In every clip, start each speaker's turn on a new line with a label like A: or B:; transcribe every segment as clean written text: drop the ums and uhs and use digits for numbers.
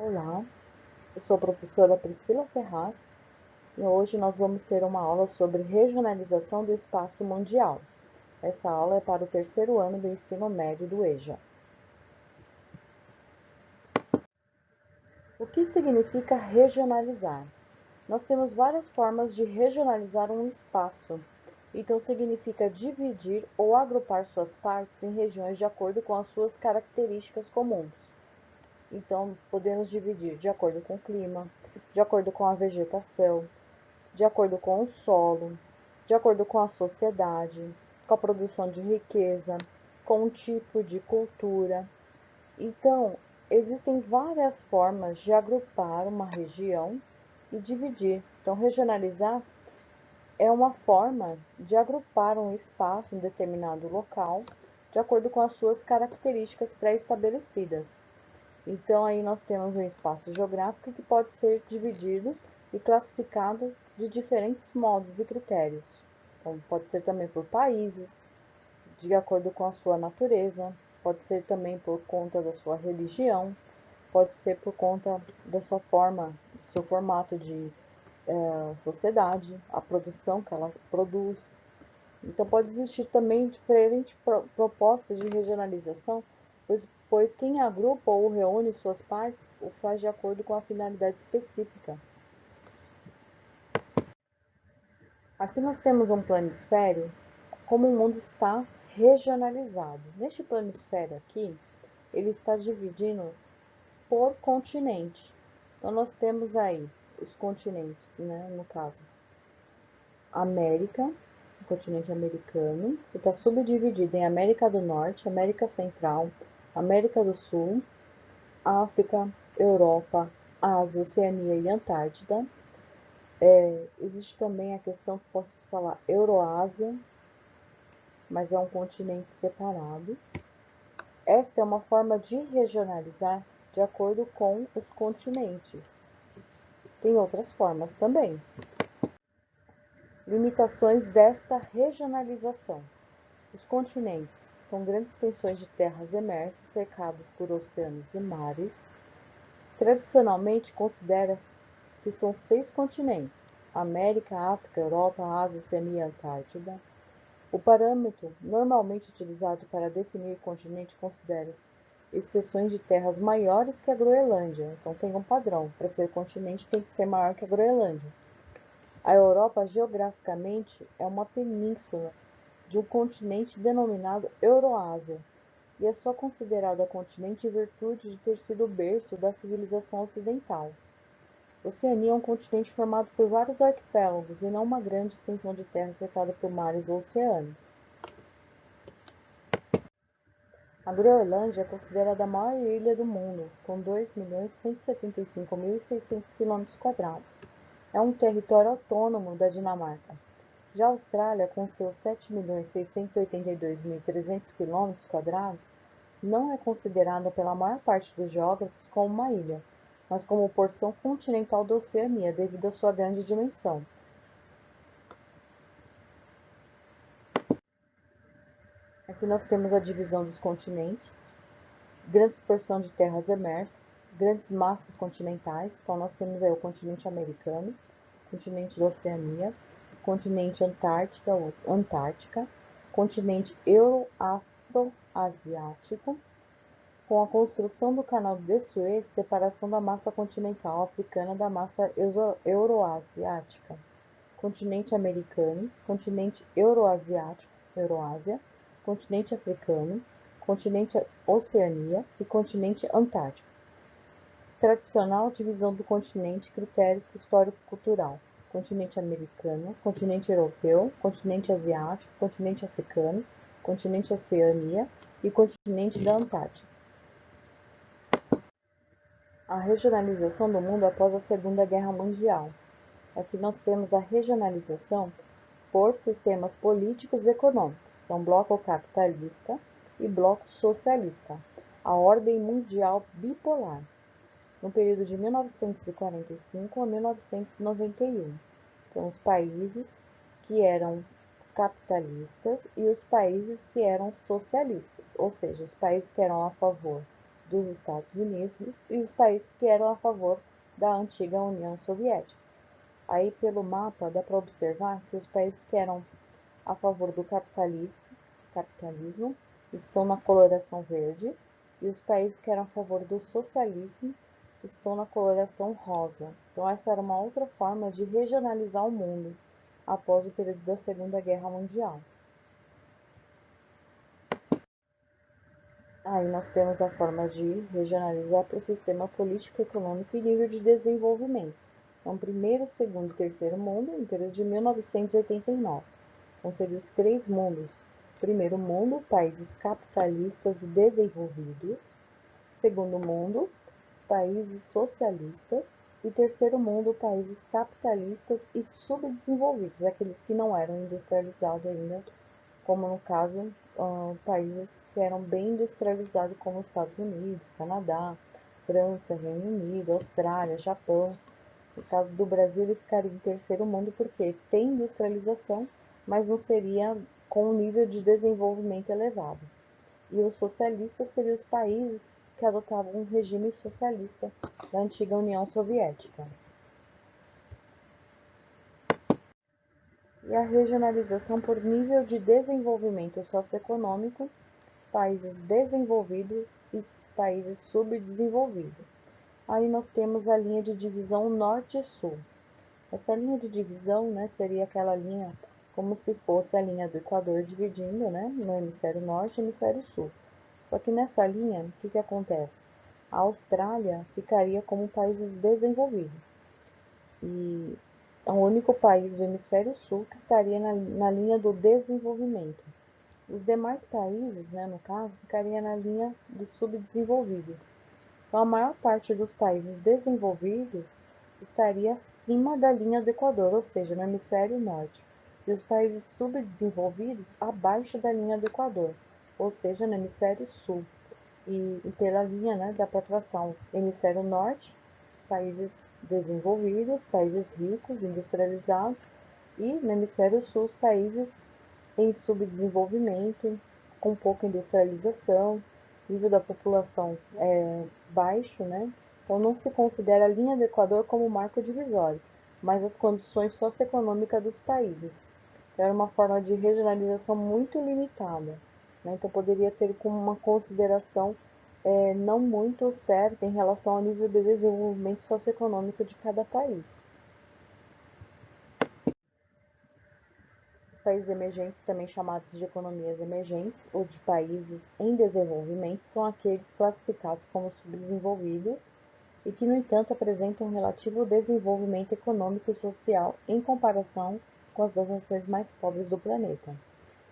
A: Olá, eu sou a professora Priscila Ferraz e hoje nós vamos ter uma aula sobre regionalização do espaço mundial. Essa aula é para o terceiro ano do ensino médio do EJA. O que significa regionalizar? Nós temos várias formas de regionalizar um espaço. Então, significa dividir ou agrupar suas partes em regiões de acordo com as suas características comuns. Então, podemos dividir de acordo com o clima, de acordo com a vegetação, de acordo com o solo, de acordo com a sociedade, com a produção de riqueza, com o tipo de cultura. Então, existem várias formas de agrupar uma região e dividir. Então, regionalizar é uma forma de agrupar um espaço em determinado local de acordo com as suas características pré-estabelecidas. Então, aí nós temos um espaço geográfico que pode ser dividido e classificado de diferentes modos e critérios. Então, pode ser também por países, de acordo com a sua natureza, pode ser também por conta da sua religião, pode ser por conta da sua forma, do seu formato de sociedade, a produção que ela produz. Então, pode existir também diferentes propostas de regionalização, pois quem agrupa ou reúne suas partes o faz de acordo com a finalidade específica. Aqui nós temos um planisfério, como o mundo está regionalizado. Neste planisfério aqui, ele está dividindo por continente. Então, nós temos aí os continentes, né, no caso, América, o continente americano, que está subdividido em América do Norte, América Central, América do Sul, África, Europa, Ásia, Oceania e Antártida. Existe também a questão que posso falar Euroásia, mas é um continente separado. Esta é uma forma de regionalizar de acordo com os continentes. Tem outras formas também. Limitações desta regionalização. Os continentes são grandes extensões de terras emersas cercadas por oceanos e mares. Tradicionalmente, considera-se que são 6 continentes: América, África, Europa, Ásia, Oceania e Antártida. O parâmetro normalmente utilizado para definir continente considera-se extensões de terras maiores que a Groenlândia. Então, tem um padrão. Para ser continente, tem que ser maior que a Groenlândia. A Europa, geograficamente, é uma península de um continente denominado Euroásia, e é só considerada continente em virtude de ter sido o berço da civilização ocidental. Oceania é um continente formado por vários arquipélagos e não uma grande extensão de terra cercada por mares ou oceanos. A Groenlândia é considerada a maior ilha do mundo, com 2.175.600 km². É um território autônomo da Dinamarca. Já a Austrália, com seus 7.682.300 km², não é considerada pela maior parte dos geógrafos como uma ilha, mas como porção continental da Oceania, devido à sua grande dimensão. Aqui nós temos a divisão dos continentes, grandes porções de terras emersas, grandes massas continentais. Então, nós temos aí o continente americano, continente da Oceania, continente Antártica, continente Euro-Afroasiático, com a construção do Canal de Suez, separação da massa continental africana da massa euroasiática, continente americano, continente euroasiático, Euroásia, continente africano, continente Oceania e continente Antártico. Tradicional divisão do continente, critério histórico-cultural: continente americano, continente europeu, continente asiático, continente africano, continente Oceania e continente da Antártida. A regionalização do mundo após a Segunda Guerra Mundial. Aqui nós temos a regionalização por sistemas políticos e econômicos, então bloco capitalista e bloco socialista, a ordem mundial bipolar, no período de 1945 a 1991. Então, os países que eram capitalistas e os países que eram socialistas, ou seja, os países que eram a favor dos Estados Unidos e os países que eram a favor da antiga União Soviética. Aí, pelo mapa, dá para observar que os países que eram a favor do capitalismo estão na coloração verde e os países que eram a favor do socialismo estão na coloração rosa. Então, essa era uma outra forma de regionalizar o mundo após o período da Segunda Guerra Mundial. Aí nós temos a forma de regionalizar para o sistema político, econômico e nível de desenvolvimento. Então, primeiro, segundo e terceiro mundo, em período de 1989. Então, seriam os três mundos. Primeiro mundo, países capitalistas e desenvolvidos. Segundo mundo, países socialistas. E terceiro mundo, países capitalistas e subdesenvolvidos, aqueles que não eram industrializados ainda, como no caso, países que eram bem industrializados, como Estados Unidos, Canadá, França, Reino Unido, Austrália, Japão. No caso do Brasil, ele ficaria em terceiro mundo porque tem industrialização, mas não seria com um nível de desenvolvimento elevado. E os socialistas seriam os países que adotavam um regime socialista da antiga União Soviética. E a regionalização por nível de desenvolvimento socioeconômico, países desenvolvidos e países subdesenvolvidos. Aí nós temos a linha de divisão norte e sul. Essa linha de divisão, né, seria aquela linha como se fosse a linha do Equador dividindo, né, no hemisfério norte e hemisfério sul. Só que nessa linha, o que acontece? A Austrália ficaria como países desenvolvidos. E é o único país do hemisfério sul que estaria na linha do desenvolvimento. Os demais países, né, no caso, ficariam na linha do subdesenvolvido. Então, a maior parte dos países desenvolvidos estaria acima da linha do Equador, ou seja, no hemisfério norte, e os países subdesenvolvidos abaixo da linha do Equador, ou seja, no hemisfério sul. E pela linha, né, dá para traçar o hemisfério norte, países desenvolvidos, países ricos, industrializados, e no hemisfério sul, os países em subdesenvolvimento, com pouca industrialização, nível da população baixo, né? Então não se considera a linha do Equador como marco divisório, mas as condições socioeconômicas dos países. Então, era uma forma de regionalização muito limitada, né? Então poderia ter como uma consideração não muito certa em relação ao nível de desenvolvimento socioeconômico de cada país. Os países emergentes, também chamados de economias emergentes ou de países em desenvolvimento, são aqueles classificados como subdesenvolvidos e que, no entanto, apresentam um relativo desenvolvimento econômico e social em comparação com as das nações mais pobres do planeta.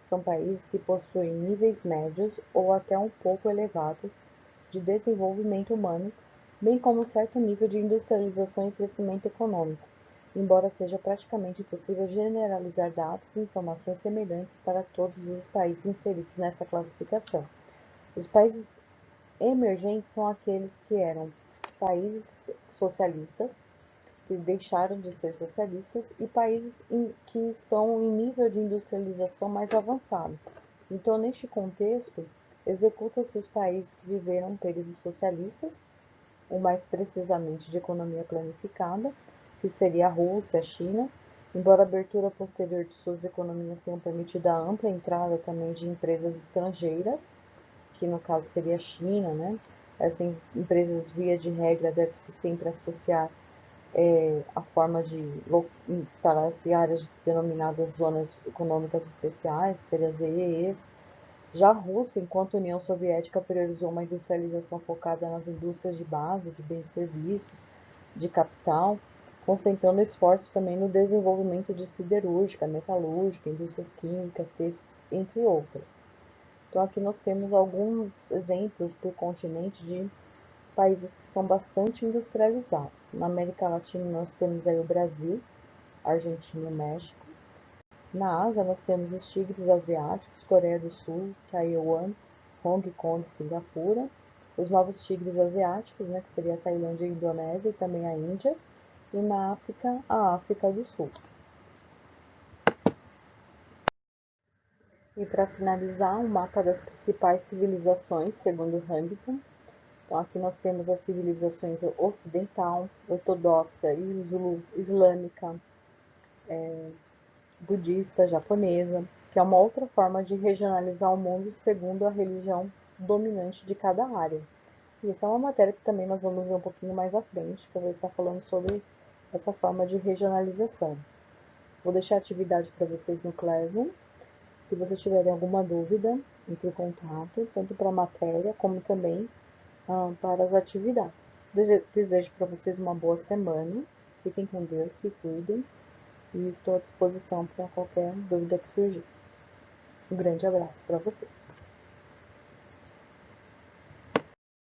A: São países que possuem níveis médios ou até um pouco elevados de desenvolvimento humano, bem como um certo nível de industrialização e crescimento econômico, embora seja praticamente impossível generalizar dados e informações semelhantes para todos os países inseridos nessa classificação. Os países emergentes são aqueles que eram países socialistas, que deixaram de ser socialistas, e países que estão em nível de industrialização mais avançado. Então, neste contexto, executa-se os países que viveram períodos socialistas, ou mais precisamente de economia planificada, que seria a Rússia, a China, embora a abertura posterior de suas economias tenha permitido a ampla entrada também de empresas estrangeiras, que no caso seria a China, né? Essas empresas, via de regra, deve-se sempre associar a forma de instalar-se áreas denominadas zonas econômicas especiais, que seriam as EEEs. Já a Rússia, enquanto a União Soviética, priorizou uma industrialização focada nas indústrias de base, de bens e serviços, de capital, concentrando esforços também no desenvolvimento de siderúrgica, metalúrgica, indústrias químicas, têxteis, entre outras. Então, aqui nós temos alguns exemplos do continente de países que são bastante industrializados. Na América Latina, nós temos aí o Brasil, Argentina e o México. Na Ásia, nós temos os tigres asiáticos, Coreia do Sul, Taiwan, Hong Kong e Singapura. Os novos tigres asiáticos, né, que seria a Tailândia e a Indonésia, e também a Índia. E na África, a África do Sul. E para finalizar, um mapa das principais civilizações, segundo Huntington. Então, aqui nós temos as civilizações ocidental, ortodoxa, islâmica, budista, japonesa, que é uma outra forma de regionalizar o mundo segundo a religião dominante de cada área. E isso é uma matéria que também nós vamos ver um pouquinho mais à frente, que eu vou estar falando sobre essa forma de regionalização. Vou deixar a atividade para vocês no Classroom. Se vocês tiverem alguma dúvida, entre em contato, tanto para a matéria como também para as atividades. Desejo para vocês uma boa semana. Fiquem com Deus, se cuidem. E estou à disposição para qualquer dúvida que surgir. Um grande abraço para vocês.